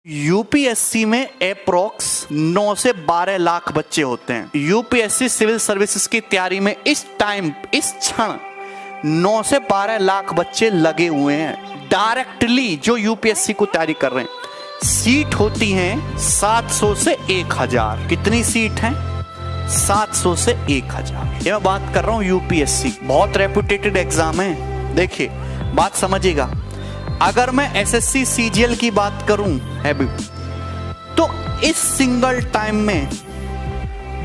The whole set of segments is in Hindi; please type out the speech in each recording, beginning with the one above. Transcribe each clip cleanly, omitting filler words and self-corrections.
यूपीएससी में अप्रोक्स 9 से 12 लाख बच्चे होते हैं। यूपीएससी सिविल सर्विसेज की तैयारी में इस क्षण 9 से 12 लाख बच्चे लगे हुए हैं डायरेक्टली, जो यूपीएससी को तैयारी कर रहे हैं। सीट होती हैं 700 से 1000। कितनी सीट हैं? 700 से 1000। ये मैं बात कर रहा हूं यूपीएससी, बहुत रेपुटेटेड एग्जाम है। देखिए बात समझिएगा, अगर मैं एसएससी सीजीएल की बात करूं तो इस सिंगल टाइम में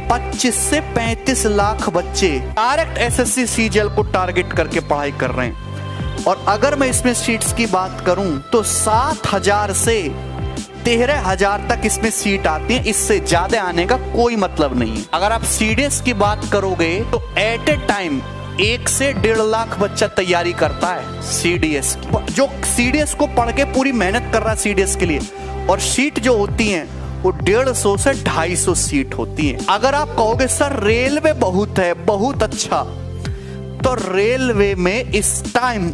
25 से 35 लाख बच्चे डायरेक्ट एसएससी सीजीएल को टारगेट करके पढ़ाई कर रहे हैं। और अगर मैं इसमें सीट्स की बात करूं तो 7000 से 13000 तक इसमें सीट आती है। इससे ज्यादा आने का कोई मतलब नहीं है। अगर आप सीडीएस की बात करोगे तो एट ए टाइम 1 से 1.5 लाख बच्चा तैयारी करता है सीडीएस की, जो सीडीएस को पढ़ के पूरी मेहनत कर रहा है सीडीएस के लिए। और सीट जो होती हैं वो 150 से 250 सीट होती हैं। अगर आप कहोगे सर रेलवे बहुत है, बहुत अच्छा, तो रेलवे में इस टाइम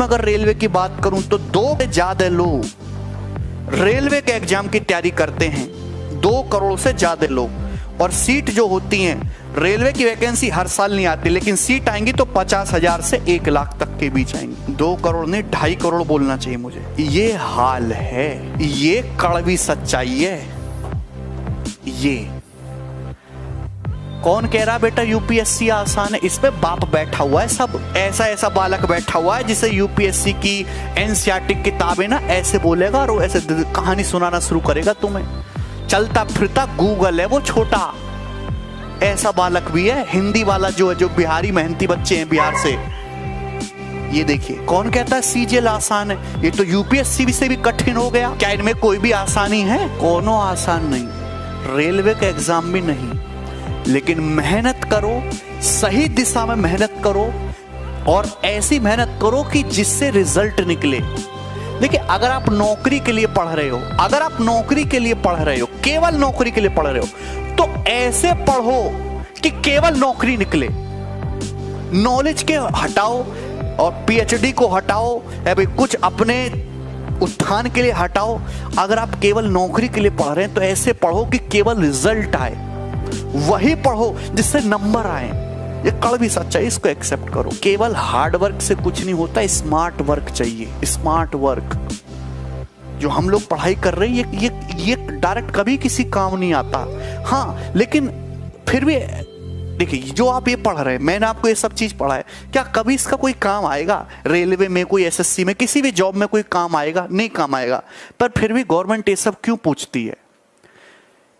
अगर रेलवे की बात करूं तो 2 से ज्यादा लोग रेलवे के एग्जाम की तैयारी करते हैं, 2 करोड़ से ज्यादा लोग। और सीट जो होती हैं, रेलवे की वैकेंसी हर साल नहीं आती, लेकिन सीट आएंगी तो 50,000 से 1 लाख तक के बीच आएंगी। 2 करोड़ नहीं 2.5 करोड़ बोलना चाहिए मुझे। ये हाल है, ये कड़वी सच्चाई है। ये कौन कह रहा बेटा यूपीएससी आसान है? इस पे बाप बैठा हुआ है, सब ऐसा बालक बैठा हुआ है जिसे यूपीएससी की एनसीईआरटी किताबें ना ऐसे बोलेगा और ऐसे कहानी सुनाना शुरू करेगा तुम्हें। चलता फिरता गूगल है वो छोटा, ऐसा बालक भी है। हिंदी वाला जो है, जो बिहारी मेहनती बच्चे हैं बिहार से, ये देखिए कौन कहता है सीजीएल आसान है? ये तो यूपीएससी से भी कठिन हो गया। क्या इनमें कोई भी आसानी है? कोनो आसान नहीं, रेलवे का एग्जाम भी नहीं। लेकिन मेहनत करो, सही दिशा में मेहनत करो, और ऐसी मेहनत करो कि जिससे रिजल्ट निकले। देखिए अगर आप नौकरी के लिए पढ़ रहे हो, केवल नौकरी के लिए पढ़ रहे हो, तो ऐसे पढ़ो कि केवल नौकरी निकले। नॉलेज के हटाओ और पीएचडी को हटाओ, या भाई कुछ अपने उत्थान के लिए हटाओ। अगर आप केवल नौकरी के लिए पढ़ रहे हैं तो ऐसे पढ़ो कि केवल रिजल्ट आए, वही पढ़ो जिससे नंबर आए। ये कड़वी सच्चाई, इसको एक्सेप्ट करो। केवल हार्ड वर्क से कुछ नहीं होता, स्मार्ट वर्क चाहिए। स्मार्ट वर्क जो हम लोग पढ़ाई कर रहे हैं, ये डायरेक्ट कभी किसी काम नहीं आता। हाँ लेकिन फिर भी देखिए, जो आप ये पढ़ रहे हैं, मैंने आपको ये सब चीज पढ़ा है, क्या कभी इसका कोई काम आएगा? रेलवे में, कोई एसएससी में, किसी भी जॉब में कोई काम आएगा? नहीं काम आएगा। पर फिर भी गवर्नमेंट ये सब क्यों पूछती है?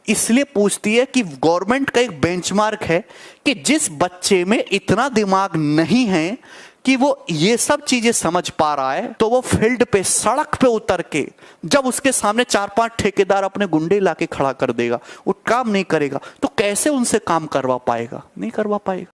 इसलिए पूछती है कि गवर्नमेंट का एक बेंचमार्क है कि जिस बच्चे में इतना दिमाग नहीं है कि वो ये सब चीजें समझ पा रहा है, तो वो फील्ड पे, सड़क पे उतर के जब उसके सामने 4-5 ठेकेदार अपने गुंडे लाके खड़ा कर देगा, वो काम नहीं करेगा, तो कैसे उनसे काम करवा पाएगा? नहीं करवा पाएगा।